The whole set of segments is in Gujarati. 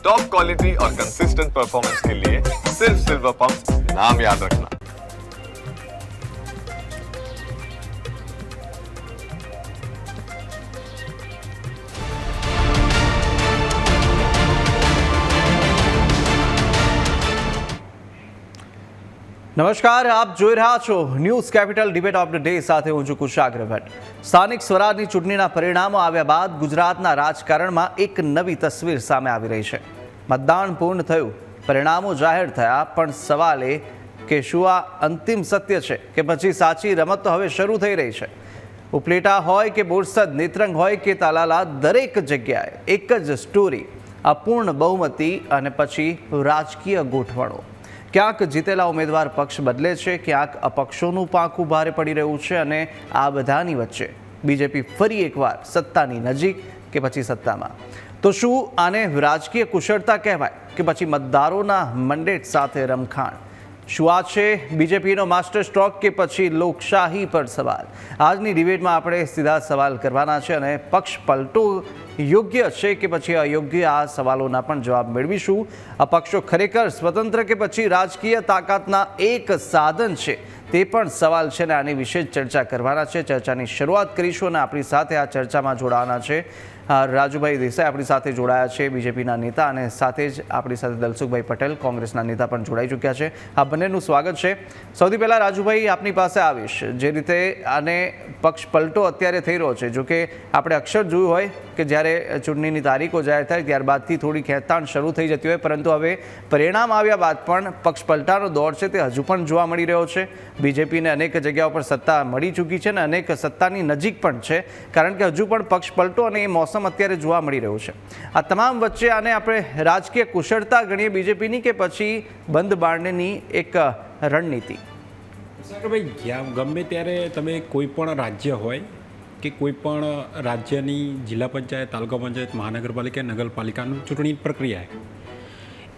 टॉप क्वालिटी और कंसिस्टेंट परफॉर्मेंस के लिए सिर्फ सिल्वर पंप नाम याद रखना। નમસ્કાર, આપ જોઈ રહ્યા છો news capital debate of the day સાથે હું છું કુશાગ્ર ભટ્ટ। સ્થાનિક સ્વરાજની ચૂંટણીના પરિણામો આવ્યા બાદ ગુજરાતના રાજકારણમાં એક નવી તસવીર સામે આવી રહી છે। મતદાન પૂર્ણ થયું, પરિણામો જાહેર થયા, પણ સવાલ એ કે શું આ અંતિમ સત્ય છે કે પછી સાચી રમત તો હવે શરૂ થઈ રહી છે। ઉપલેટા હોય કે બોરસદ, નેત્રંગ હોય કે તાલાલા, દરેક જગ્યાએ એક જ સ્ટોરી, અપૂર્ણ બહુમતી અને પછી રાજકીય ગોઠવણો। ક્યાંક જીતેલા ઉમેદવાર પક્ષ બદલે છે, ક્યાંક અપક્ષોનું પાંખું ભારે પડી રહ્યું છે અને આ બધાની વચ્ચે બીજેપી ફરી એકવાર સત્તાની નજીક કે પછી સત્તામાં। તો શું આને રાજકીય કુશળતા કહેવાય કે પછી મતદારોના મેન્ડેટ સાથે રમખાણ? શું આ છે બીજેપીનો માસ્ટર સ્ટ્રોક કે પછી લોકશાહી પર સવાલ? આજની ડિબેટમાં આપણે સીધા સવાલ કરવાના છે અને પક્ષ પલટો યોગ્ય છે કે પછી અયોગ્ય, આ સવાલોના પણ જવાબ મેળવીશું। આ પક્ષો ખરેખર સ્વતંત્ર કે પછી રાજકીય તાકાતના એક સાધન છે, તે પણ સવાલ છે અને આની વિશે ચર્ચા કરવાના છે। ચર્ચાની શરૂઆત કરીશું અને આપણી સાથે આ ચર્ચામાં જોડાવાના છે રાજુભાઈ દેસાઈ, આપણી સાથે જોડાયા છે, બીજેપીના નેતા, અને સાથે જ આપણી સાથે દલસુખભાઈ પટેલ, કોંગ્રેસના નેતા પણ જોડાઈ ચૂક્યા છે। આ બંનેનું સ્વાગત છે। સૌથી પહેલાં રાજુભાઈ, આપની પાસે આવીશ। જે રીતે આને પક્ષ પલટો અત્યારે થઈ રહ્યો છે, જો કે આપણે અક્ષર જોયું હોય કે જ્યારે ચૂંટણીની તારીખો જાહેર થાય ત્યારબાદથી થોડી ખેંચતાણ શરૂ થઈ જતી હોય, પરંતુ હવે પરિણામ આવ્યા બાદ પણ પક્ષ પલટાનો દોર છે તે હજુ પણ જોવા મળી રહ્યો છે। બીજેપીને અનેક જગ્યાઓ પર સત્તા મળી ચૂકી છે અને અનેક સત્તાની નજીક પણ છે, કારણ કે હજુ પણ પક્ષ પલટો અને એ મોસમ અત્યારે જોવા મળી રહ્યું છે। આ તમામ વચ્ચે આને આપણે રાજકીય કુશળતા ગણીએ બીજેપીની કે પછી બંધ બારણની એક રણનીતિ? ભાઈ, ગમે ત્યારે તમે કોઈ પણ રાજ્ય હોય કે કોઈ પણ રાજ્યની જિલ્લા પંચાયત, તાલુકા પંચાયત, મહાનગરપાલિકા, નગરપાલિકાનું ચૂંટણી પ્રક્રિયા,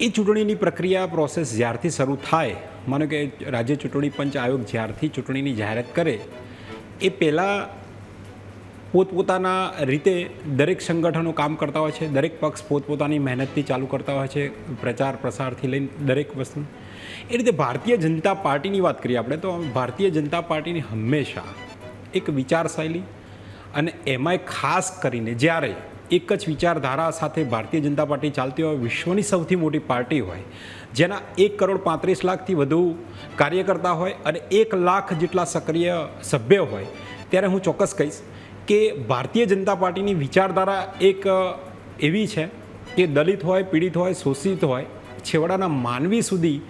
એ ચૂંટણીની પ્રક્રિયા પ્રોસેસ જ્યારથી શરૂ થાય, માનો કે રાજ્ય ચૂંટણી પંચ આયોગ જ્યારથી ચૂંટણીની જાહેરાત કરે એ પહેલાં પોતપોતાના રીતે દરેક સંગઠનો કામ કરતા હોય છે, દરેક પક્ષ પોતપોતાની મહેનતથી ચાલુ કરતા હોય છે, પ્રચાર પ્રસારથી લઈને દરેક વસ્તુ। એ રીતે ભારતીય જનતા પાર્ટીની વાત કરીએ આપણે તો ભારતીય જનતા પાર્ટીની હંમેશા એક વિચારશૈલી અને એમાંય ખાસ કરીને જ્યારે એક જ વિચારધારા સાથે ભારતીય જનતા પાર્ટી ચાલતી હોય, વિશ્વની સૌથી મોટી પાર્ટી હોય, જેના 1,35,00,000થી વધુ કાર્યકર્તા હોય અને 1 લાખ જેટલા સક્રિય સભ્ય હોય, ત્યારે હું ચોક્કસ કહીશ કે ભારતીય જનતા પાર્ટીની વિચારધારા એક એવી છે કે દલિત હોય, પીડિત હોય, શોષિત હોય, છેવાડાના માનવી સુધી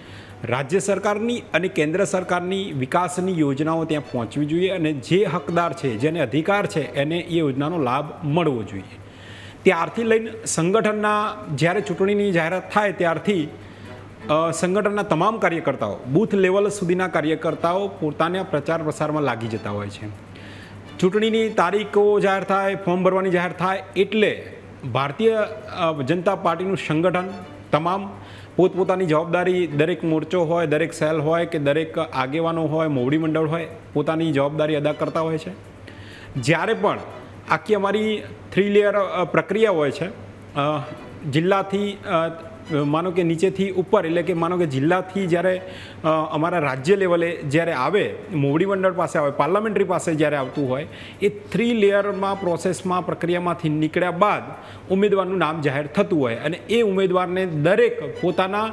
રાજ્ય સરકારની અને કેન્દ્ર સરકારની વિકાસની યોજનાઓ ત્યાં પહોંચવી જોઈએ અને જે હકદાર છે, જેને અધિકાર છે, એને એ યોજનાનો લાભ મળવો જોઈએ। ત્યારથી લઈને સંગઠનના જ્યારે ચૂંટણીની જાહેરાત થાય ત્યારથી સંગઠનના તમામ કાર્યકર્તાઓ, બૂથ લેવલ સુધીના કાર્યકર્તાઓ પોતાના પ્રચાર પ્રસારમાં લાગી જતા હોય છે। ચૂંટણીની તારીખો જાહેર થાય, ફોર્મ ભરવાની જાહેર થાય એટલે ભારતીય જનતા પાર્ટીનું સંગઠન તમામ પોતપોતાની જવાબદારી, દરેક મોરચો હોય, દરેક સેલ હોય કે દરેક આગેવાનો હોય, મોવડી મંડળ હોય, પોતાની જવાબદારી અદા કરતા હોય છે। જ્યારે પણ આખી અમારી 3 લેયર પ્રક્રિયા હોય છે, જિલ્લાથી માનો કે નીચેથી ઉપર, એટલે કે માનો કે જિલ્લાથી જ્યારે અમારા રાજ્ય લેવલે જ્યારે આવે, મોવડી મંડળ પાસે આવે, પાર્લામેન્ટરી પાસે જ્યારે આવતું હોય, એ 3 લેયરમાં પ્રોસેસમાં પ્રક્રિયામાંથી નીકળ્યા બાદ ઉમેદવારનું નામ જાહેર થતું હોય અને એ ઉમેદવારને દરેક પોતાના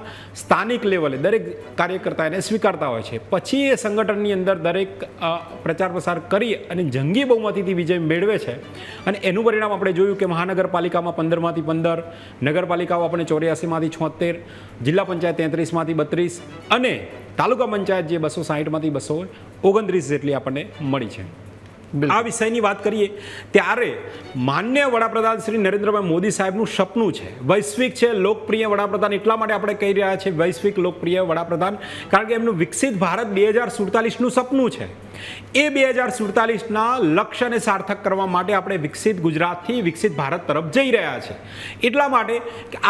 સ્થાનિક લેવલે દરેક કાર્યકર્તા એને સ્વીકારતા હોય છે। પછી એ સંગઠનની અંદર દરેક પ્રચાર પ્રસાર કરી અને જંગી બહુમતીથી વિજય મેળવે છે અને એનું પરિણામ આપણે જોયું કે મહાનગરપાલિકામાં 15માંથી 15, નગરપાલિકાઓ આપણે 84માંથી 76, જિલ્લા પંચાયત 33માંથી 32 અને તાલુકા પંચાયત જે 260માંથી 229 જેટલી આપણને મળી છે। આ વિષયની વાત કરીએ ત્યારે માન્ય વડાપ્રધાન શ્રી નરેન્દ્રભાઈ મોદી સાહેબનું સપનું છે, વૈશ્વિક છે, લોકપ્રિય વડાપ્રધાન। એટલા માટે આપણે કહી રહ્યા છીએ વૈશ્વિક લોકપ્રિય વડાપ્રધાન, કારણ કે એમનું વિકસિત ભારત 2047નું સપનું છે। એ 2047ના લક્ષ્યને સાર્થક કરવા માટે આપણે વિકસિત ગુજરાતથી વિકસિત ભારત તરફ જઈ રહ્યા છે. એટલા માટે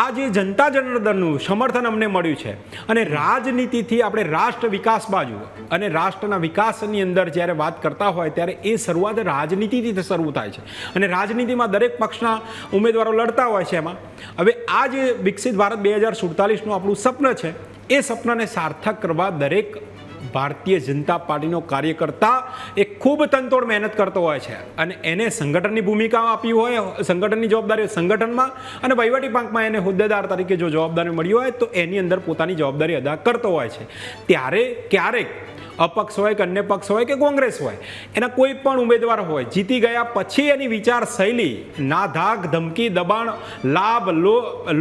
આ જે જનતા જનાર્દનનું સમર્થન અમને મળ્યું છે અને રાજનીતિથી આપણે રાષ્ટ્ર વિકાસ બાજુ અને રાષ્ટ્રના વિકાસની અંદર જ્યારે વાત કરતા હોય ત્યારે એ શરૂઆત રાજનીતિથી શરૂ થાય છે અને રાજનીતિમાં દરેક પક્ષના ઉમેદવારો લડતા હોય છે. એમાં હવે આ જે વિકસિત ભારત 2047નું આપણું સપન છે એ સપનાને સાર્થક કરવા દરેક ભારતીય જનતા પાર્ટીનો કાર્યકર્તા એ ખૂબ તનતોડ મહેનત કરતો હોય છે અને એને સંગઠનની ભૂમિકા આપી હોય, સંગઠનની જવાબદારી સંગઠનમાં અને વહીવટી પાંખમાં એને હોદ્દેદાર તરીકે જો જવાબદારી મળી હોય તો એની અંદર પોતાની જવાબદારી અદા કરતો હોય છે. ત્યારે ક્યારેક અપક્ષ હોય કે અન્ય પક્ષ હોય કે કોંગ્રેસ હોય, એના કોઈ પણ ઉમેદવાર હોય, જીતી ગયા પછી એની વિચાર શૈલી ના ધાક ધમકી દબાણ લાભ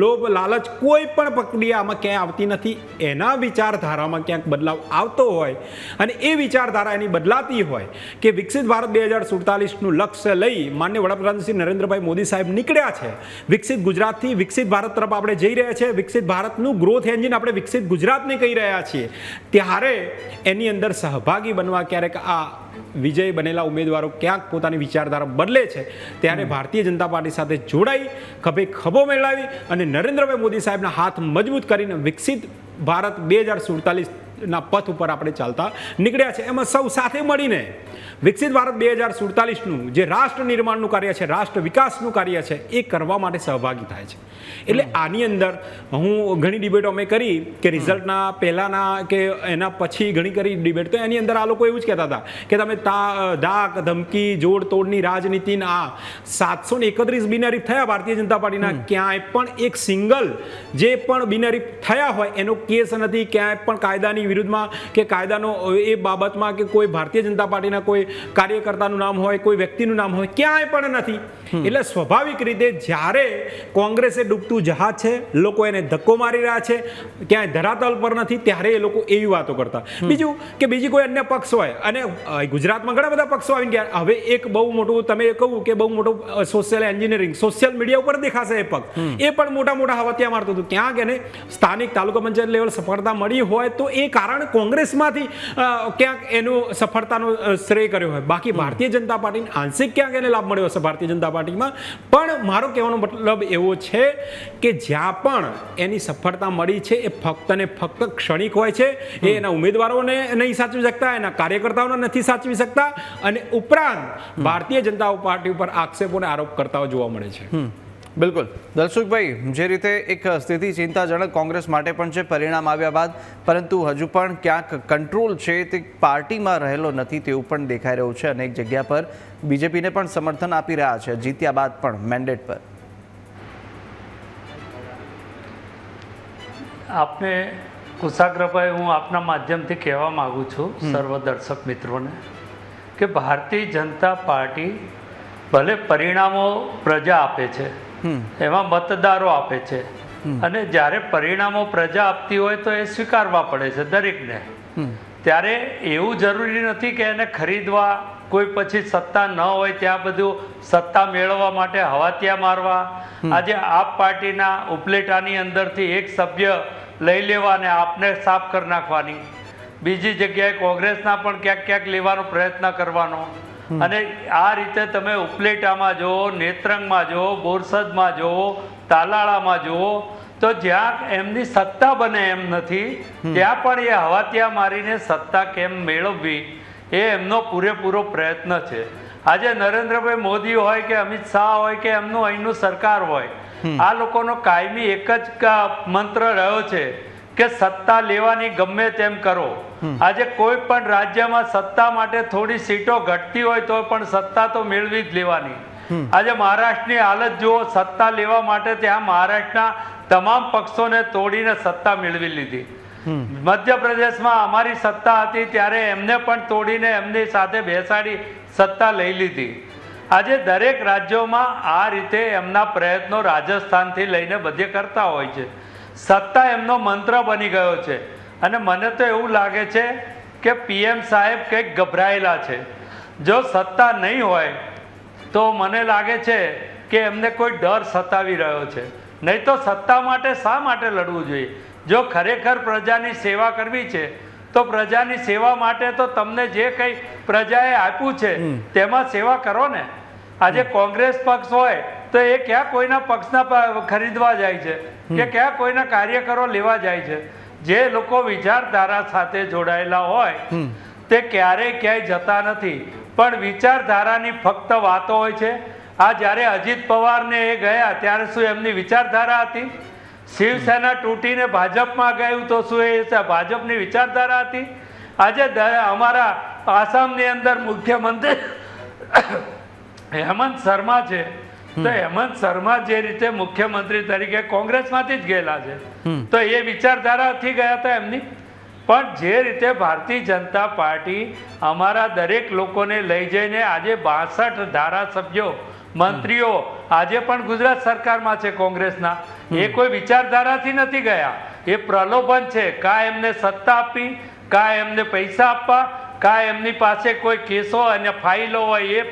લોભ લાલચ કોઈ પણ પ્રક્રિયા આમાં ક્યાંય આવતી નથી. એના વિચારધારામાં ક્યાંક બદલાવ આવતો હોય અને એ વિચારધારા એની બદલાતી હોય કે વિકસિત ભારત 2047નું લક્ષ્ય લઈ માનનીય વડાપ્રધાન શ્રી નરેન્દ્રભાઈ મોદી સાહેબ નીકળ્યા છે. વિકસિત ગુજરાતથી વિકસિત ભારત તરફ આપણે જઈ રહ્યા છીએ. વિકસિત ભારતનું ગ્રોથ એન્જિન આપણે વિકસિત ગુજરાતને કહી રહ્યા છીએ. ત્યારે એની અંદર સહભાગી બનવા ક્યારેક આ વિજય બનેલા ઉમેદવારો ક્યાંક પોતાની વિચારધારા બદલે છે ત્યારે ભારતીય જનતા પાર્ટી સાથે જોડાઈ ખભે ખભો મેળવી અને નરેન્દ્રભાઈ મોદી સાહેબના હાથ મજબૂત કરીને વિકસિત ભારત 2047ના પથ ઉપર આપણે ચાલતા નીકળ્યા છે. એમાં સૌ સાથે મળીને વિકસિત ભારત 2047નું જે રાષ્ટ્ર નિર્માણનું કાર્ય છે, રાષ્ટ્ર વિકાસનું કાર્ય છે એ કરવા માટે સહભાગી થાય છે. એટલે આની અંદર હું ઘણી ડિબેટો અમે કરી કે રિઝલ્ટના પહેલાંના કે એના પછી ઘણી કરી ડિબેટ, તો એની અંદર આ લોકો એવું જ કહેતા હતા કે તમે ધાક ધમકી જોડ તોડની રાજનીતિના 731 બિનહરીફ થયા ભારતીય જનતા પાર્ટીના, ક્યાંય પણ એક સિંગલ જે પણ બિનહરીફ થયા હોય એનો કેસ નથી, ક્યાંય પણ કાયદાની વિરુદ્ધમાં કે કાયદાનો એ બાબતમાં કે કોઈ ભારતીય જનતા પાર્ટીના કોઈ કાર્યકર્તાનું નામ હોય, કોઈ વ્યક્તિનું નામ હોય, ક્યાંય પણ નથી. એટલે સ્વાભાવિક રીતે જ્યારે કોંગ્રેસે ડૂબતું જહાજ છે, લોકો એને ધક્કો મારી રહ્યા છે, ક્યાંય ધરાતલ પર નથી, ત્યારે એ લોકો એવી વાતો કરતા. બીજું કે બીજી કોઈ અન્ય પક્ષ હોય અને ગુજરાતમાં ઘણા બધા પક્ષો આવીને ગયા. હવે એક બહુ મોટું તમે કહું કે બહુ મોટું સોશિયલ એન્જિનિયરિંગ સોશિયલ મીડિયા ઉપર દેખાશે એ પક્ષ, એ પણ મોટા હવતિયા મારતું હતું. ક્યાંક એને સ્થાનિક તાલુકા પંચાયત લેવલ સફળતા મળી હોય તો એ કારણ કોંગ્રેસમાંથી ક્યાંક એનું સફળતાનો શ્રેય કર્યો હોય. બાકી ભારતીય જનતા પાર્ટીને આંશિક ક્યાંક એને લાભ મળ્યો હશે ભારતીય જનતા પાર્ટીમાં. પણ મારો કહેવાનો મતલબ એવો છે કે જ્યાં પણ એની સફળતા મળી છે એ ફક્ત ને ફક્ત ક્ષણિક હોય છે. એ એના ઉમેદવારોને નહીં સાચવી શકતા, એના કાર્યકર્તાઓને નથી સાચવી શકતા અને ઉપરાંત ભારતીય જનતા પાર્ટી ઉપર આક્ષેપો અને આરોપ કરતા જોવા મળે છે. બિલકુલ દર્શકભાઈ, જે રીતે એક સ્થિતિ ચિંતાજનક કોંગ્રેસ માટે પણ છે પરિણામ આવ્યા બાદ, પરંતુ હજુ પણ ક્યાંક કંટ્રોલ છે તે પાર્ટીમાં રહેલો નથી તેવું પણ દેખાઈ રહ્યું છે. અનેક જગ્યા પર બીજેપીને પણ સમર્થન આપી રહ્યા છે જીત્યા બાદ પણ મેન્ડેટ પર. આપને કુશાગ્રભાઈ, હું આપના માધ્યમથી કહેવા માગું છું સર્વ દર્શક મિત્રોને કે ભારતીય જનતા પાર્ટી ભલે પરિણામો પ્રજા આપે છે, એમાં મતદારો આપે છે અને જ્યારે પરિણામો પ્રજા આપતી હોય તો એ સ્વીકારવા પડે છે દરેકને. ત્યારે એવું જરૂરી નથી કે એને ખરીદવા, કોઈ પછી સત્તા ન હોય ત્યાં બધું સત્તા મેળવવા માટે હવાતિયા મારવા. આજે આપ પાર્ટીના ઉપલેટાની અંદરથી એક સભ્ય લઈ લેવા અને આપને સાફ કરી નાખવાની, બીજી જગ્યાએ કોંગ્રેસના પણ ક્યાંક લેવાનો પ્રયત્ન કરવાનો. અને આ રીતે તમે ઉપલેટામાં જુઓ, નેત્રંગમાં જુઓ, બોરસદમાં જુઓ, તાલાળામાં જુઓ, તો જ્યાં એમની સત્તા બને એમ નથી ત્યાં પણ એ હવાતિયા મારીને સત્તા કેમ મેળવવી એ એમનો પૂરેપૂરો પ્રયત્ન છે. આજે નરેન્દ્રભાઈ મોદી હોય કે અમિત શાહ હોય કે એમનું અહીંનું સરકાર હોય, આ લોકોનો કાયમી એક જ મંત્ર રહ્યો છે કે સત્તા લેવાની ગમે તેમ કરો. આજે કોઈ પણ રાજ્યમાં સત્તા માટે થોડી સીટો ઘટતી હોય તો પણ સત્તા તો મેળવી જ લેવાની. આજે મહારાષ્ટ્રની હાલત જુઓ, સત્તા લેવા માટે ત્યાં મહારાષ્ટ્રના તમામ પક્ષોને તોડીને સત્તા મેળવી લીધી. મધ્યપ્રદેશમાં અમારી સત્તા હતી ત્યારે એમને પણ તોડીને એમની સાથે બેસાડી સત્તા લઈ લીધી. આજે દરેક રાજ્યોમાં આ રીતે એમના પ્રયત્નો રાજસ્થાનથી લઈને બધે કરતા હોય છે. સત્તા એમનો મંત્ર બની ગયો છે અને મને તો એવું લાગે છે કે પીએમ સાહેબ કંઈક ગભરાયેલા છે. જો સત્તા નહીં હોય તો મને લાગે છે કે એમને કોઈ ડર સતાવી રહ્યો છે. નહીં તો સત્તા માટે શા માટે લડવું જોઈએ? જો ખરેખર પ્રજાની સેવા કરવી છે તો પ્રજાની સેવા માટે તો તમને જે કંઈ પ્રજાએ આપ્યું છે તેમાં સેવા કરો ને. આજે કોંગ્રેસ પક્ષ હોય તો એ ક્યાં કોઈના પક્ષના ખરીદવા જાય છે કે ક્યાં કોઈના કાર્યકરો લેવા જાય છે. જે લોકો વિચારધારા સાથે જોડાયેલા હોય તે ક્યારેય ક્યાંય જતા નથી, પણ વિચારધારાની ફક્ત વાતો હોય છે. આ જ્યારે અજીત પવારને એ ગયા ત્યારે શું એમની વિચારધારા હતી? શિવસેના તૂટીને ભાજપમાં ગયું તો શું એ ભાજપની વિચારધારા હતી? આજે અમારા આસામની અંદર મુખ્યમંત્રી હેમંત શર્મા છે, તો હેમંત શર્મા જે રીતે મુખ્યમંત્રી તરીકે કોંગ્રેસમાંથી જ ગયેલા છે, તો એ વિચારધારાથી ગયા હતા એમની. પણ જે રીતે ભારતીય જનતા પાર્ટી અમારા દરેક લોકોને લઈ જઈને આજે 62 ધારાસભ્યો મંત્રીઓ આજે પણ ગુજરાત સરકારમાં છે કોંગ્રેસના, એ કોઈ વિચારધારાથી નથી ગયા. એ પ્રલોભન છે. કા એમને સત્તા આપી, કા એમને પૈસા આપવા, કા એમની પાસે કોઈ કેસો અને ફાઇલો હોય એ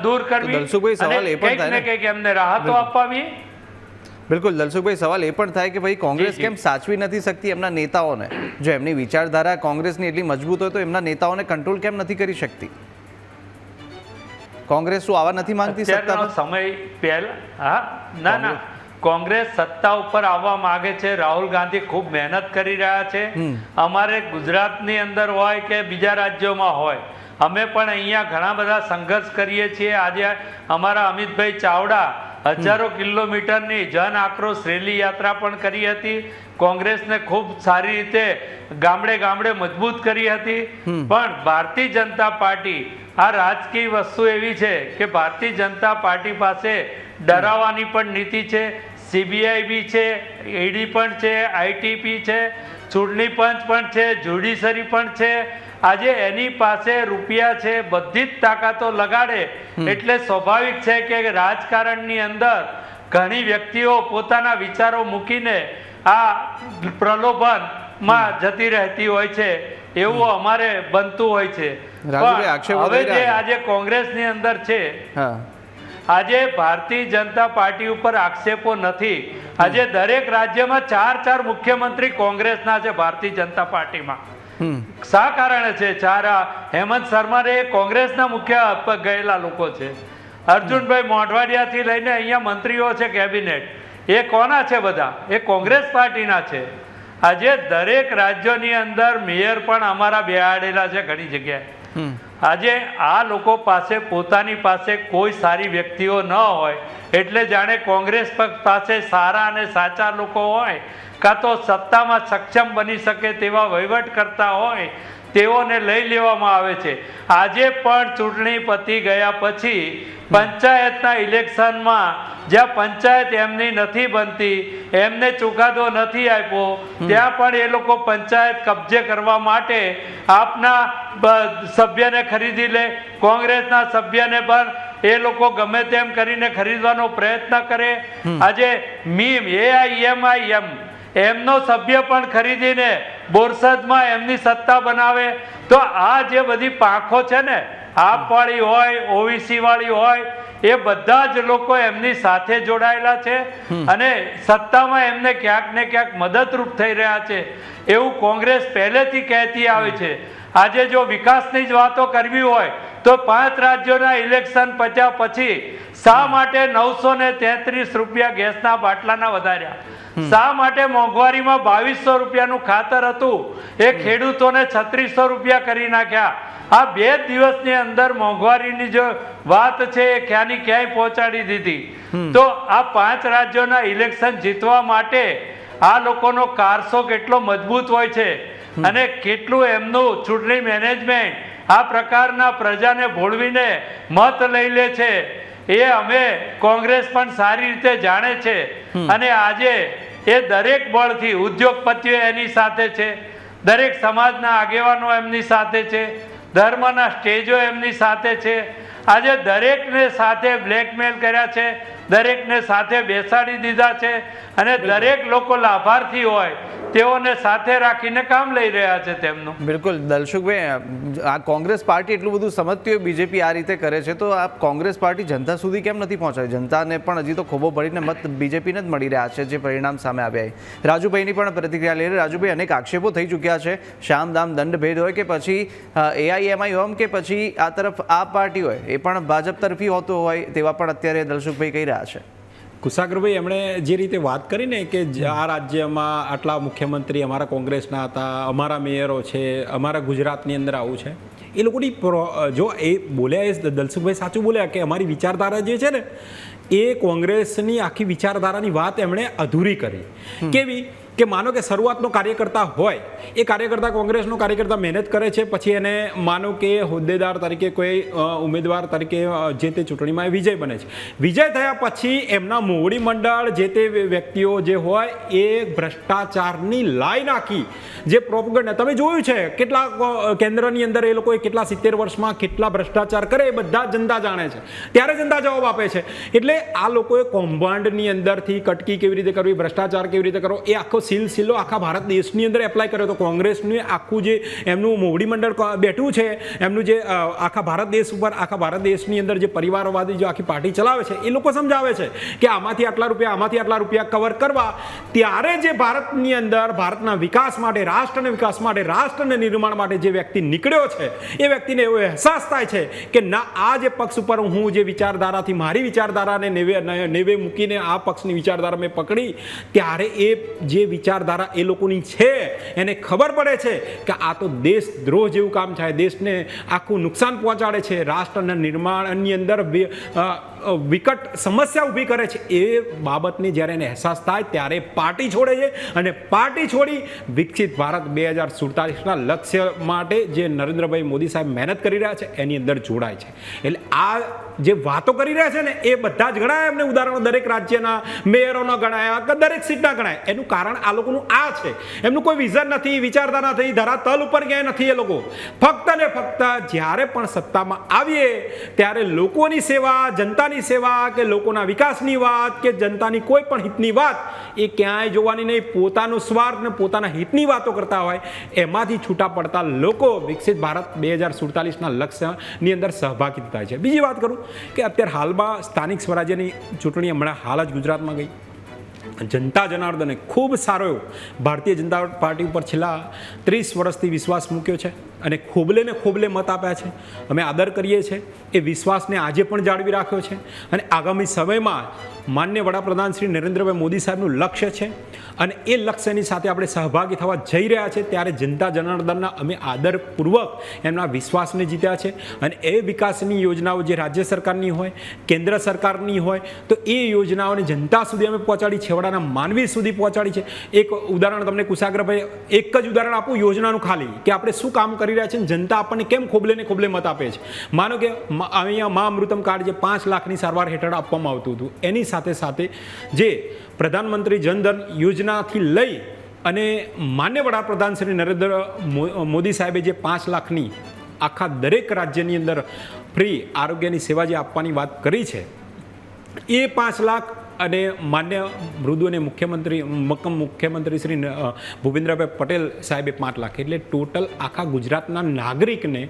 દૂર કરવી, કંઈક ને કંઈક એમને રાહતો આપવી. બિલકુલ દલસુખભાઈ, સવાલ એ પણ થાય કે ભાઈ કોંગ્રેસ કેમ સાચવી નથી શકતી એમના નેતાઓને? જો એમની વિચારધારા કોંગ્રેસની એટલી મજબૂત હોય તો એમના નેતાઓને કંટ્રોલ કેમ નથી કરી શકતી? કોંગ્રેસ શું આવા નથી માંગતી? સત્તા સમય પહેલા ના કોંગ્રેસ સત્તા ઉપર આવવા માંગે છે. રાહુલ ગાંધી ખૂબ મહેનત કરી રહ્યા છે. અમારે ગુજરાતની અંદર હોય કે બીજા રાજ્યોમાં હોય, અમે પણ અહીંયા ઘણા બધા સંઘર્ષ કરીએ છીએ. આજે અમારા અમિતભાઈ ચાવડા 1000 કિલોમીટરની જન આક્રોશ રેલી યાત્રા પણ કરી હતી. કોંગ્રેસને ખૂબ સારી રીતે ગામડે ગામડે મજબૂત કરી હતી. પણ ભારતીય જનતા પાર્ટી, આ રાજકીય વસ્તુ એવી છે કે ભારતીય જનતા પાર્ટી પાસે ડરાવવાની પણ નીતિ છે. CBI બી છે, ED પણ છે, ITP છે, ચૂંટણી પંચ પણ છે, જ્યુડિશરી પણ છે. આજે એની પાસે રૂપિયા છે, બધી જ તાકાતો લગાડે એટલે સ્વાભાવિક છે કે રાજકારણની અંદર ઘણી વ્યક્તિઓ પોતાના વિચારો મૂકીને આ પ્રલોભનમાં જતી રહેતી હોય છે, એવું અમારે બનતું હોય છે. હવે જે આજે કોંગ્રેસની અંદર છે, આજે ભારતીય જનતા પાર્ટી ઉપર આક્ષેપો નથી. આજે દરેક રાજ્યમાં 4 મુખ્યમંત્રી કોંગ્રેસના છે ભારતીય જનતા પાર્ટીમાં. શા કારણે છે? હેમંત શર્મા એ કોંગ્રેસના મુખ્ય ગયેલા લોકો છે. અર્જુનભાઈ મોઢવાડિયાથી લઈને અહીંયા મંત્રીઓ છે કેબિનેટ, એ કોના છે? બધા એ કોંગ્રેસ પાર્ટીના છે. આજે દરેક રાજ્યોની અંદર મેયર પણ અમારા બેહાડેલા છે ઘણી જગ્યાએ. આજે આ લોકો પાસે પોતાની પાસે કોઈ સારી વ્યક્તિઓ ન હોય એટલે જાણે કોંગ્રેસ પક્ષ પાસે સારા અને સાચા લોકો હોય, કાં તો સત્તામાં સક્ષમ બની શકે તેવા વહીવટ કરતા હોય તેઓને લઈ લેવામાં આવે છે. આજે પણ ચૂંટણી પતી ગયા પછી પંચાયતના ઇલેક્શનમાં જ્યાં પંચાયત એમની નથી બનતી, એમને ચુકાદો નથી આપ્યો, ત્યાં પણ એ લોકો પંચાયત કબજે કરવા માટે આપના સભ્યને ખરીદી લે, કોંગ્રેસના સભ્યને પણ એ લોકો ગમે તેમ કરીને ખરીદવાનો પ્રયત્ન કરે. આજે AIMIM એમનો સભ્ય પણ ખરીદીને બોરસદમાં એમની સત્તા બનાવે. તો આ જે બધી પાંખો છે ને, આપવાળી હોય, OBC વાળી હોય, એ બધા જ લોકો એમની સાથે જોડાયેલા છે અને સત્તામાં એમને ક્યાંક ને ક્યાંક મદદરૂપ થઈ રહ્યા છે એવું કોંગ્રેસ પહેલેથી કહેતી આવે છે. આજે જો વિકાસની જ વાતો કરવી હોય તો 5 રાજ્યોના ઇલેક્શન પત્યા પછી શા માટે 933 રૂપિયા ગેસના બાટલાના વધાર્યા? શા માટે મોંઘવારીમાં 2200 રૂપિયાનું ખાતર હતું એ ખેડૂતોને 3600 રૂપિયા કરી નાખ્યા? આ 2 દિવસની અંદર મોંઘવારીની જો વાત છે એ ક્યાંની ક્યાંય પહોંચાડી દીધી. તો આ 5 રાજ્યોના ઇલેક્શન જીતવા માટે આ લોકોનો કારસો કેટલો મજબૂત હોય છે અને કેટલું એમનું ચૂંટણી મેનેજમેન્ટ આ પ્રકારના પ્રજાને ભોળવીને મત લઈ લે છે એ અમે કોંગ્રેસ પણ સારી રીતે જાણે છે. અને આજે એ દરેક બળથી ઉદ્યોગપતિઓ એની સાથે છે, દરેક સમાજના આગેવાનો એમની સાથે છે, ધર્મના સ્ટેજો એમની સાથે છે. આજે દરેકને સાથે બ્લેકમેલ કર્યા છે, દરેકને સાથે બેસાડી દીધા છે અને દરેક લોકો લાભાર્થી હોય તેઓને સાથે રાખીને કામ લઈ રહ્યા છે તેમનું. બિલકુલ દલસુખભાઈ, આ કોંગ્રેસ પાર્ટી એટલું બધું સમજતી હોય બીજેપી આ રીતે કરે છે, તો આ કોંગ્રેસ પાર્ટી જનતા સુધી કેમ નથી પહોંચાડી? જનતાને પણ હજી તો ખોબો ભરીને મત બીજેપીને જ મળી રહ્યા છે, જે પરિણામ સામે આવ્યા. રાજુભાઈની પણ પ્રતિક્રિયા લઈ રહ્યા. રાજુભાઈ, અનેક આક્ષેપો થઈ ચૂક્યા છે, શામદામ દંડ ભેદ હોય કે પછી AIMIM કે પછી આ તરફ આ પાર્ટી હોય એ પણ ભાજપ તરફી હોતો હોય, તેવા પણ અત્યારે દલસુખભાઈ કહી રહ્યા છે. કુશાગ્રભાઈ, એમણે જે રીતે વાત કરી ને કે આ રાજ્યમાં આટલા મુખ્યમંત્રી અમારા કોંગ્રેસના હતા, અમારા મેયરો છે, અમારા ગુજરાતની અંદર આવું છે, એ લોકોની જો એ બોલ્યા એ દલસુખભાઈ સાચું બોલ્યા કે અમારી વિચારધારા જે છે ને એ કોંગ્રેસની આખી વિચારધારાની વાત એમણે અધૂરી કરી. કેવી કે માનો કે શરૂઆતનો કાર્યકર્તા હોય, એ કાર્યકર્તા કોંગ્રેસનો કાર્યકર્તા મહેનત કરે છે, પછી એને માનો કે હોદ્દેદાર તરીકે કોઈ ઉમેદવાર તરીકે જે તે ચૂંટણીમાં વિજય બને છે. વિજય થયા પછી એમના મોવડી મંડળ જે તે વ્યક્તિઓ જે હોય એ ભ્રષ્ટાચારની લાઈ નાખી જે પ્રોપગેન્ડા તમે જોયું છે, કેટલા કેન્દ્રની અંદર એ લોકોએ કેટલા 70 વર્ષમાં કેટલા ભ્રષ્ટાચાર કરે એ બધા જનતા જાણે છે, ત્યારે જનતા જવાબ આપે છે. એટલે આ લોકોએ કૌભાંડની અંદરથી કટકી કેવી રીતે કરવી, ભ્રષ્ટાચાર કેવી રીતે કરવો, એ આખો સિલસિલો આખા ભારત દેશની અંદર એપ્લાય કર્યો. તો કોંગ્રેસનું આખું જે એમનું મોવડી મંડળ બેઠું છે, એમનું જે આખા ભારત દેશ ઉપર આખા ભારત દેશની અંદર જે પરિવારવાદી જે આખી પાર્ટી ચલાવે છે, એ લોકો સમજાવે છે કે આમાંથી આટલા રૂપિયા કવર કરવા. ત્યારે જે ભારતની અંદર ભારતના વિકાસ માટે, રાષ્ટ્રના વિકાસ માટે, રાષ્ટ્રના નિર્માણ માટે જે વ્યક્તિ નીકળ્યો છે, એ વ્યક્તિને એવો અહેસાસ થાય છે કે ના, આ જે પક્ષ ઉપર હું જે વિચારધારાથી મારી વિચારધારાને નેવે મૂકીને આ પક્ષની વિચારધારા મેં પકડી, ત્યારે એ જે વિચારધારા એ લોકોની છે એને ખબર પડે છે કે આ તો દેશદ્રોહ જેવું કામ થાય, દેશને આખું નુકસાન પહોંચાડે છે, રાષ્ટ્રના નિર્માણની અંદર વિકટ સમસ્યા ઊભી કરે છે. એ બાબતની જ્યારે એને અહેસાસ થાય ત્યારે પાર્ટી છોડે છે, અને પાર્ટી છોડી વિકસિત ભારત 2047ના લક્ષ્ય માટે જે નરેન્દ્રભાઈ મોદી સાહેબ મહેનત કરી રહ્યા છે એની અંદર જોડાય છે. એટલે આ જે વાતો કરી રહ્યા છે ને એ બધા જ ગણાય. એમને ઉદાહરણો દરેક રાજ્યના મેયરોના ગણાયા કે દરેક સીટના ગણાય. એનું કારણ આ લોકોનું આ છે, એમનું કોઈ વિઝન નથી, વિચારધારા નથી, ધરાતલ ઉપર ક્યાંય નથી. એ લોકો ફક્ત ને ફક્ત જ્યારે પણ સત્તામાં આવીએ ત્યારે લોકોની સેવા, જનતાની સેવા કે લોકોના વિકાસની વાત કે જનતાની કોઈ પણ હિતની વાત એ ક્યાંય જોવાની નહીં. પોતાનું સ્વાર્થ ને પોતાના હિતની વાતો કરતા હોય, એમાંથી છૂટા પડતા લોકો વિકસિત ભારત 2047ના લક્ષ્યની અંદર સહભાગી થાય છે. બીજી વાત કરું કે અત્યારે હાલમાં સ્થાનિક સ્વરાજ્યની ચૂંટણી હમણાં હાલ જ ગુજરાતમાં ગઈ. જનતા જનાર્દને ખૂબ સારો એવો ભારતીય જનતા પાર્ટી ઉપર છેલ્લા 30 વર્ષથી વિશ્વાસ મૂક્યો છે અને ખોબલે ને ખોબલે મત આપ્યા છે. અમે આદર કરીએ છીએ. એ વિશ્વાસને આજે પણ જાળવી રાખ્યો છે અને આગામી સમયમાં માનનીય વડાપ્રધાન શ્રી નરેન્દ્રભાઈ મોદી સાહેબનું લક્ષ્ય છે અને એ લક્ષ્યની સાથે આપણે સહભાગી થવા જઈ રહ્યા છે. ત્યારે જનતા જનાર્દનના અમે આદરપૂર્વક એમના વિશ્વાસને જીત્યા છે અને એ વિકાસની યોજનાઓ જે રાજ્ય સરકારની હોય, કેન્દ્ર સરકારની હોય, તો એ યોજનાઓને જનતા સુધી અમે પહોંચાડી, છેવાડાના માનવી સુધી પહોંચાડી છે. એક ઉદાહરણ તમને કુશાગ્રભાઈ એક જ ઉદાહરણ આપું યોજનાનું, ખાલી કે આપણે શું કામ કરી રહ્યા છે, જનતા આપણને કેમ ખોબલે ને ખોબલે મત આપે છે. માનો કે અહીંયા મા અમૃતમ કાર્ડ જે 5 લાખની સારવાર હેઠળ આપવામાં આવતું હતું, એની સાથે સાથે જે પ્રધાનમંત્રી જનધન યોજનાથી લઈ અને માન્ય વડાપ્રધાન શ્રી નરેન્દ્ર મોદી સાહેબે જે 5 લાખની આખા દરેક રાજ્યની અંદર ફ્રી આરોગ્યની સેવા જે આપવાની વાત કરી છે, એ 5 લાખ અને માન્ય મૃદુ અને મુખ્યમંત્રી શ્રી ભૂપેન્દ્રભાઈ પટેલ સાહેબે 5 લાખ, એટલે ટોટલ આખા ગુજરાતના નાગરિકને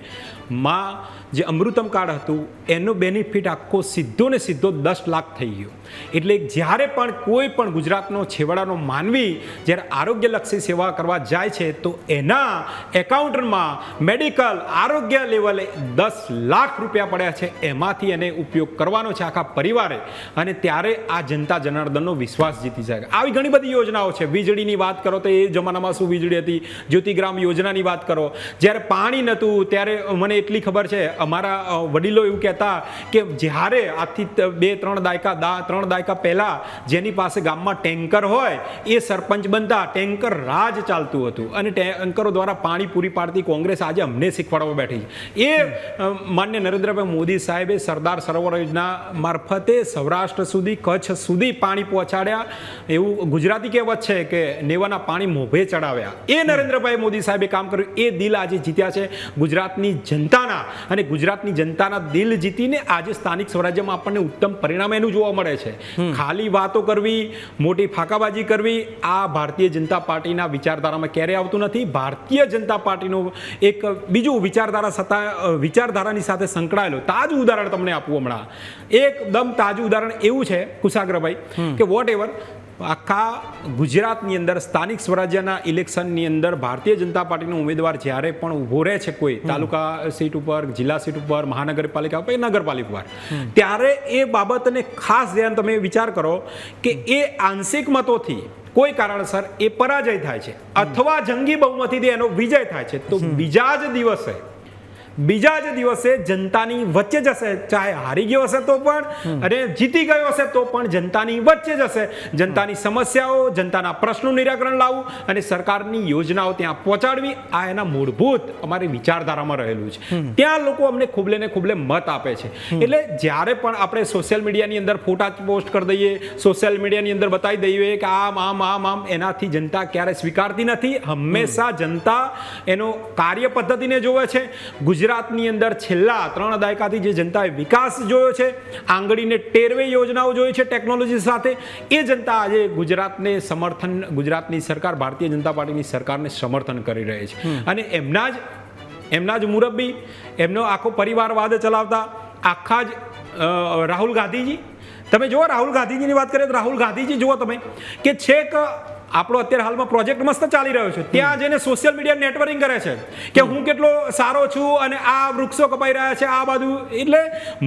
જે અમૃતમ કાર્ડ હતું એનો બેનિફિટ આખો સીધો ને સીધો 10 લાખ થઈ ગયો. એટલે જ્યારે પણ કોઈ પણ ગુજરાતનો છેવાડાનો માનવી જ્યારે આરોગ્યલક્ષી સેવા કરવા જાય છે તો એના એકાઉન્ટમાં મેડિકલ આરોગ્ય લેવલે 10 લાખ રૂપિયા પડ્યા છે. એમાંથી એને ઉપયોગ કરવાનો છે આખા પરિવારે, અને ત્યારે આ જનતા જનાર્દનનો વિશ્વાસ જીતી જાય. આવી ઘણી બધી યોજનાઓ છે. વીજળીની વાત કરો તો એ જમાનામાં શું વીજળી હતી, જ્યોતિગ્રામ યોજનાની વાત કરો. જ્યારે પાણી નહોતું ત્યારે મને એટલી ખબર છે, અમારા વડીલો એવું કહેતા કે જ્યારે આજથી 2-3 દાયકા પહેલાં જેની પાસે ગામમાં ટેન્કર હોય એ સરપંચ બનતા, ટેન્કર રાજ ચાલતું હતું અને ટેન્કરો દ્વારા પાણી પૂરી પાડતી કોંગ્રેસ આજે અમને શીખવાડવા બેઠી છે. એ માન્ય નરેન્દ્રભાઈ મોદી સાહેબે સરદાર સરોવર યોજના મારફતે સૌરાષ્ટ્ર સુધી, કચ્છ સુધી પાણી પહોંચાડ્યા. એવું ગુજરાતી કહેવત છે કે નેવાના પાણી મોભે ચડાવ્યા. એ નરેન્દ્રભાઈ મોદી સાહેબે કામ કર્યું. એ દિલ આજે જીત્યા છે ગુજરાતની જનતાના, અને ગુજરાતની જનતાના દિલ જીતીને આજે સ્થાનિક સ્વરાજ્યમાં આપણને ઉત્તમ પરિણામ એનું જોવા મળે છે. ખાલી વાતો કરવી, મોટી ફાંકાબાજી કરવી, આ ભારતીય જનતા પાર્ટીના વિચારધારામાં ક્યારેય આવતું નથી. ભારતીય જનતા પાર્ટીનું એક બીજું વિચારધારાની સાથે સંકળાયેલું તાજું ઉદાહરણ તમને આપું હમણાં. એકદમ તાજું ઉદાહરણ એવું છે કુશાગ્રભાઈ કે વોટ એવર આખા ગુજરાતની અંદર સ્થાનિક સ્વરાજ્યના ઇલેક્શનની અંદર ભારતીય જનતા પાર્ટીનો ઉમેદવાર જ્યારે પણ ઊભો રહે છે કોઈ તાલુકા સીટ ઉપર, જિલ્લા સીટ ઉપર, મહાનગરપાલિકા ઉપર, નગરપાલિકા ઉપર, ત્યારે એ બાબતને ખાસ ધ્યાન તમે વિચાર કરો કે એ આંશિક મતોથી કોઈ કારણસર એ પરાજય થાય છે અથવા જંગી બહુમતીથી એનો વિજય થાય છે, તો બીજા જ દિવસે જનતાની વચ્ચે જશે. ચાહે હારી ગયો હશે તો પણ અને જીતી ગયો હશે તો પણ જનતાની વચ્ચે જશે. જનતાની સમસ્યાઓ, જનતાના પ્રશ્નોનું નિરાકરણ લાવવું અને સરકારની યોજનાઓ ત્યાં પહોંચાડવી, આ એના મૂળભૂત અમારી વિચારધારામાં રહેલું છે. ત્યાં લોકો અમને ખૂબલે ને ખૂબલે મત આપે છે. એટલે જ્યારે પણ આપણે સોશિયલ મીડિયાની અંદર ફોટા પોસ્ટ કરી દઈએ, સોશિયલ મીડિયાની અંદર બતાવી દઈએ કે આમ, એનાથી જનતા ક્યારે સ્વીકારતી નથી. હંમેશા જનતા એનો કાર્ય પદ્ધતિને જોવે છે. ગુજરાતની અંદર છેલ્લા 3 દાયકાથી જે જનતાએ વિકાસ જોયો છે, આંગળીને ટેરવે યોજનાઓ જોઈ છે ટેકનોલોજી સાથે, એ જનતા આજે ગુજરાતની સરકાર, ભારતીય જનતા પાર્ટીની સરકારને સમર્થન કરી રહી છે. અને એમના જ મુરબ્બી, એમનો આખો પરિવારવાદ ચલાવતા આખા જ રાહુલ ગાંધીજી, તમે જુઓ રાહુલ ગાંધીજીની વાત કરીએ તો રાહુલ ગાંધીજી જુઓ તમે કે છેક આપણો અત્યારે હાલમાં પ્રોજેક્ટ મસ્ત ચાલી રહ્યો છે, ત્યાં જઈને સોશિયલ મીડિયા નેટવર્કિંગ કરે છે કે હું કેટલો સારો છું અને આ વૃક્ષો કપાઈ રહ્યા છે, આ બધું. એટલે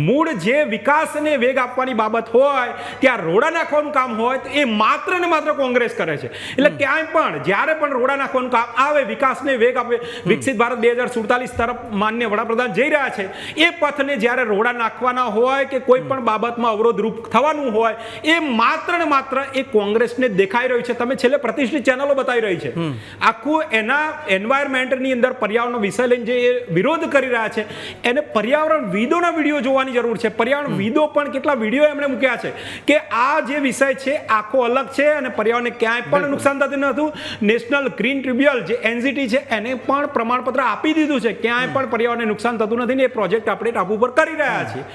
મૂળ જે વિકાસને વેગ આપવાની બાબત હોય, ત્યાં રોડા નાખવાનું કામ હોય, તો એ માત્ર ને માત્ર કોંગ્રેસ કરે છે. એટલે ક્યાંય પણ જ્યારે પણ રોડા નાખવાનું કામ આવે, વિકાસને વેગ આપે, વિકસિત ભારત 2047 તરફ માનનીય વડાપ્રધાન જઈ રહ્યા છે, એ પથને જ્યારે રોડા નાખવાના હોય કે કોઈ પણ બાબતમાં અવરોધરૂપ થવાનું હોય, એ માત્ર ને માત્ર એ કોંગ્રેસને દેખાઈ રહ્યું છે. તમે પ્રતિષ્ઠિત ચેનલો બતાવી રહી છે આખું એના એન્વાયરમેન્ટની અંદર પર્યાવરણનો વિષય લઈને જે વિરોધ કરી રહ્યા છે, એને પર્યાવરણવિદોના વિડીયો જોવાની જરૂર છે. પર્યાવરણવિદો પણ કેટલા વિડીયો એમણે મૂક્યા છે કે આ જે વિષય છે આખો અલગ છે અને પર્યાવરણને ક્યાંય પણ નુકસાન થતું નહોતું. નેશનલ ગ્રીન ટ્રિબ્યુનલ જે NGT છે એને પણ પ્રમાણપત્ર આપી દીધું છે, ક્યાંય પણ પર્યાવરણને નુકસાન થતું નથી ને એ પ્રોજેક્ટ આપણે ટાપુ પર કરી રહ્યા છીએ.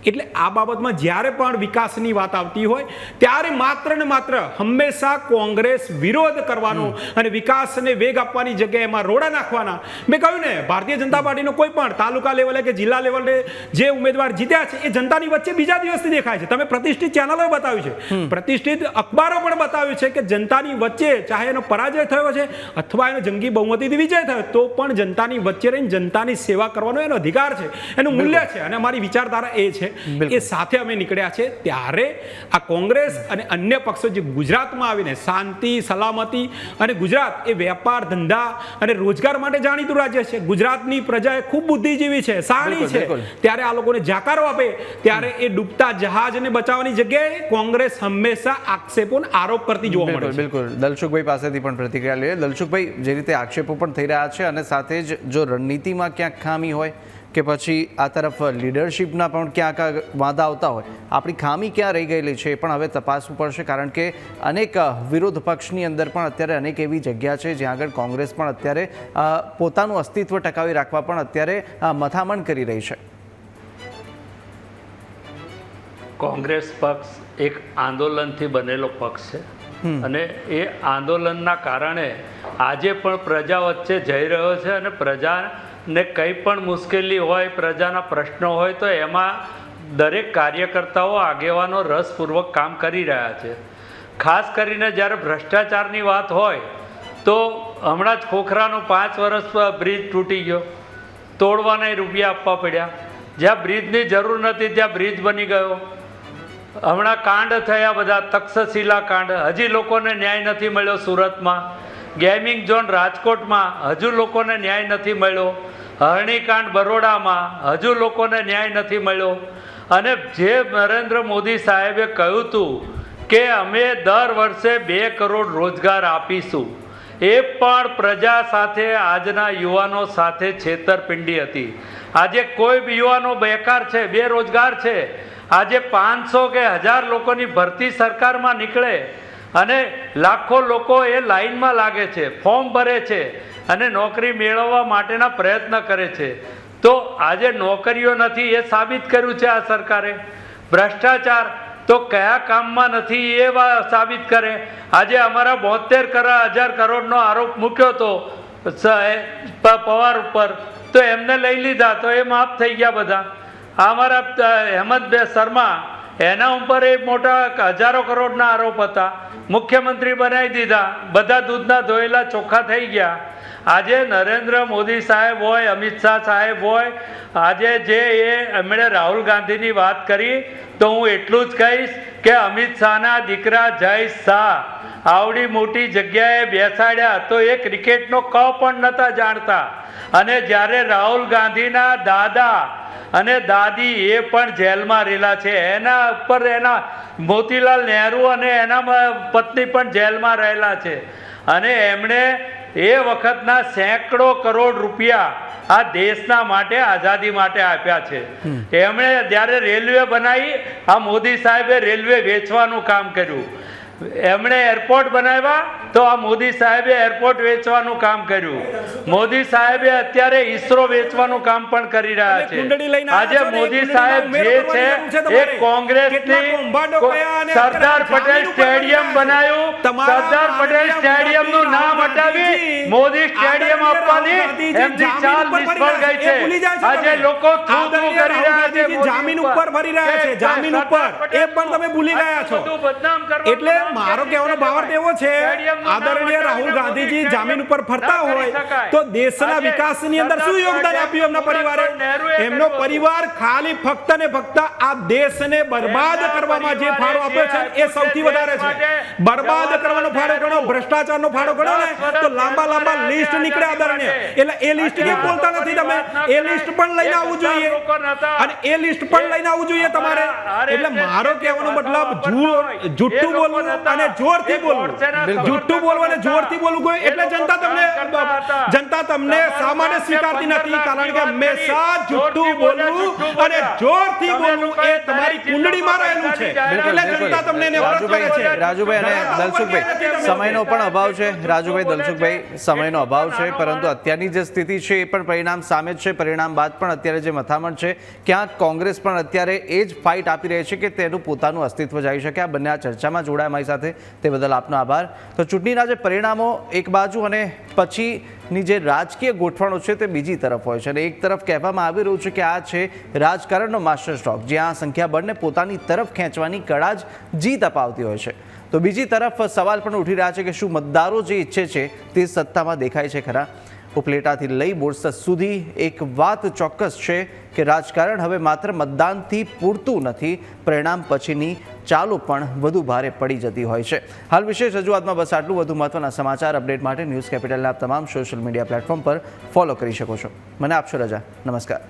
એટલે આ બાબતમાં જ્યારે પણ વિકાસની વાત આવતી હોય ત્યારે માત્ર ને માત્ર હંમેશા કોંગ્રેસ વિરોધ કરવાનો અને વિકાસને વેગ આપવાની જગ્યાએ એમાં રોડા નાખવાના. મેં કહ્યું ને, ભારતીય જનતા પાર્ટીનો કોઈ પણ તાલુકા લેવલે કે જિલ્લા લેવલે જે ઉમેદવાર જીત્યા છે એ જનતાની વચ્ચે બીજા દિવસથી દેખાય છે. તમે પ્રતિષ્ઠિત ચેનલોએ બતાવ્યું છે, પ્રતિષ્ઠિત અખબારો પણ બતાવ્યું છે કે જનતાની વચ્ચે ચાહે એનો પરાજય થયો છે અથવા એનો જંગી બહુમતીથી વિજય થયો, તો પણ જનતાની વચ્ચે રહીને જનતાની સેવા કરવાનો એનો અધિકાર છે, એનું મૂલ્ય છે. અને અમારી વિચારધારા એ છે, એ સાથે અમે નીકળ્યા છે. ત્યારે આ કોંગ્રેસ અને અન્ય પક્ષો જે ગુજરાતમાં આવીને શાંતિ, સલામતી અને ગુજરાત એ વેપાર, ધંધા અને રોજગાર માટે જાણીતું રાજ્ય છે. ગુજરાતની પ્રજા એ ખૂબ બુદ્ધિજીવી છે, સારી છે, ત્યારે આ લોકોને જાકારો આપે ત્યારે એ ડૂબતા જહાજને બચાવવાની જગ્યાએ કોંગ્રેસ હંમેશા આક્ષેપો અને આરોપ કરતી જોવા મળે છે. બિલકુલ. દલસુખભાઈ પાસેથી પણ પ્રતિક્રિયા લઈએ. દલસુખભાઈ, જે રીતે આક્ષેપો પણ થઈ રહ્યા છે અને સાથે જ જો રણનીતિમાં ક્યાંક ખામી હોય કે પછી આ તરફ લીડરશિપના પણ ક્યાંક વાંધા આવતા હોય, આપણી ખામી ક્યાં રહી ગયેલી છે એ પણ હવે તપાસવું પડશે. કારણ કે અનેક વિરોધ પક્ષની અંદર પણ અત્યારે અનેક એવી જગ્યા છે જ્યાં આગળ કોંગ્રેસ પણ અત્યારે પોતાનું અસ્તિત્વ ટકાવી રાખવા પણ અત્યારે મથામણ કરી રહી છે. કોંગ્રેસ પક્ષ એક આંદોલનથી બનેલો પક્ષ છે અને એ આંદોલનના કારણે આજે પણ પ્રજા વચ્ચે જઈ રહ્યો છે અને પ્રજાને કંઈ પણ મુશ્કેલી હોય, પ્રજાના પ્રશ્નો હોય તો એમાં દરેક કાર્યકર્તાઓ, આગેવાનો રસપૂર્વક કામ કરી રહ્યા છે. ખાસ કરીને જ્યારે ભ્રષ્ટાચારની વાત હોય તો હમણાં જ ખોખરાનો 5 વર્ષ બ્રિજ તૂટી ગયો, તોડવાના રૂપિયા આપવા પડ્યા. જ્યાં બ્રિજની જરૂર નથી ત્યાં બ્રિજ બની ગયો. હમણાં કાંડ થયા બધા, તક્ષશિલા કાંડ, હજી લોકોને ન્યાય નથી મળ્યો. સુરતમાં ગેમિંગ ઝોન રાજકોટમાં હજુ લોકોને ન્યાય નથી મળ્યો. હરણીકાંડ બરોડામાં હજુ લોકોને ન્યાય નથી મળ્યો. અને જે નરેન્દ્ર મોદી સાહેબે કહ્યું હતું કે અમે દર વર્ષે 2 કરોડ રોજગાર આપીશું, એ પણ પ્રજા સાથે, આજના યુવાનો સાથે છેતરપિંડી હતી. આજે કોઈ યુવાનો બેકાર છે, બેરોજગાર છે આજે 500 કે 1000 લોકોની ભરતી સરકારમાં નીકળે અને લાખો લોકો એ લાઈનમાં લાગે છે, ફોર્મ ભરે છે અને નોકરી મેળવવા માટેના પ્રયત્ન કરે છે. તો આજે નોકરીઓ નથી એ સાબિત કર્યું છે આ સરકારે. ભ્રષ્ટાચાર તો કયા કામમાં નથી એ સાબિત કરે. આજે અમારા 72,000 કરોડનો આરોપ મૂક્યો હતો પવાર ઉપર, તો એમને લઈ લીધા તો એ માફ થઈ ગયા બધા. અમારા હેમંતભાઈ શર્મા, એના ઉપર એ મોટા હજારો કરોડના આરોપ હતા, મુખ્યમંત્રી બનાવી દીધા, બધા દૂધના ધોયેલા ચોખ્ખા થઈ ગયા. આજે નરેન્દ્ર મોદી સાહેબ હોય, અમિત શાહ સાહેબ હોય, આજે જે એમણે રાહુલ ગાંધીની વાત કરી, તો હું એટલું જ કહીશ કે અમિત શાહના દીકરા જય શાહ આવડી મોટી જગ્યાએ બેસાડ્યા તો એ ક્રિકેટનો ક પણ નહોતા જાણતા. અને જ્યારે રાહુલ ગાંધીના દાદા અને દાદી એ પણ જેલમાં રહેલા છે, એના ઉપર એના મોતીલાલ નહેરુ અને એના પત્ની પણ જેલમાં રહેલા છે. અને એમણે એ વખતના સેંકડો કરોડ રૂપિયા આ દેશના માટે, આઝાદી માટે આપ્યા છે. એમણે જ્યારે રેલવે બનાવી, આ મોદી સાહેબે રેલવે વેચવાનું કામ કર્યું. એમણે એરપોર્ટ બનાવ્યા તો આ મોદી સાહેબે એરપોર્ટ વેચવાનું કામ કર્યું. મોદી સાહેબે અત્યારે ઈસરો વેચવાનું કામ પણ કરી રહ્યા છે. આજે મોદી સાહેબ જે છે એ કોંગ્રેસની સરદાર પટેલ સ્ટેડિયમ બનાવ્યું, સરદાર પટેલ સ્ટેડિયમ નું નામ હટાવી મોદી સ્ટેડિયમ આપવાની એમની ચાલ નિષ્ફળ ગઈ છે. આજે લોકો થૂ થૂ કરી રહ્યા છે, જામીન ઉપર ભરી રહ્યા છે, જામીન ઉપર એ પણ તમે ભૂલી ગયા છો. એટલે મારો કહેવાનો ભાવાર્થ એવો છે, આદરણીય રાહુલ ગાંધીજી જામીન ઉપર ફરતા હોય તો દેશના વિકાસની અંદર શું યોગદાન આપ્યું એમના પરિવારે? એમનો પરિવાર ખાલી ફક્ત ને ફક્ત આ દેશને બરબાદ કરવામાં જે ફાળો આપ્યો છે એ સૌથી વધારે છે. બરબાદ કરવાનો ફાળો ગણો, ભ્રષ્ટાચારનો ફાળો ગણો ને તો લાંબા લિસ્ટ નીકળે આદરણીય. એટલે એ લિસ્ટ કેમ બોલતા નથી તમે? એ લિસ્ટ પણ લઈને આવવું જોઈએ અને એ લિસ્ટ પણ લઈને આવવું જોઈએ તમારે. એટલે મારો કહેવાનો મતલબ જૂઠું બોલવું અને જોરથી બોલવું, જૂઠું બોલવું અને જોરથી બોલવું, એટલે જનતા તમને શા માટે સ્વીકારતી નથી? કારણ કે હંમેશા જૂઠું બોલવું અને જોરથી બોલવું એ તમારી કુંડળીમાં રહેલું છે. એટલે જનતા તમને નફરત કરે છે. રાજુભાઈ અને દલસુખભાઈ, સમયનો પણ અભાવ છે. રાજુભાઈ, દલસુખભાઈ, સમયનો અભાવ છે, પરંતુ અત્યારની જે સ્થિતિ છે એ પણ પરિણામ સામે જ છે. પરિણામ બાદ પણ અત્યારે જે મથામણ છે, ક્યાંક કોંગ્રેસ પણ અત્યારે એ જ ફાઇટ આપી રહી છે કે તેનું પોતાનું અસ્તિત્વ જાળી શકે. આ બંને આ ચર્ચામાં જોડાયા મારી સાથે, તે બદલ આપનો આભાર. તો ચૂંટણીના જે પરિણામો એક બાજુ અને પછીની જે રાજકીય ગોઠવણો છે તે બીજી તરફ હોય છે. અને એક તરફ કહેવામાં આવી રહ્યું છે કે આ છે રાજકારણનો માસ્ટર સ્ટ્રોક, જ્યાં સંખ્યાબળને પોતાની તરફ ખેંચવાની કળા જ જીત અપાવતી હોય છે. તો બીજી તરફ સવાલ પણ ઉઠી રહ્યા છે કે શું મતદારો જે ઈચ્છે છે તે સત્તામાં દેખાય છે ખરા? ઉપલેટાથી લઈ બોરસદ સુધી એક વાત ચોક્કસ છે કે રાજકારણ હવે માત્ર મતદાનથી પૂરતું નથી, પરિણામ પછીની ચાલો પણ વધુ ભારે પડી જતી હોય છે. હાલ વિશેષ રજૂઆતમાં બસ આટલું. વધુ મહત્વના સમાચાર અપડેટ માટે ન્યૂઝ કેપિટલના તમામ સોશિયલ મીડિયા પ્લેટફોર્મ પર ફોલો કરી શકો છો. મને આપશો રજા. નમસ્કાર.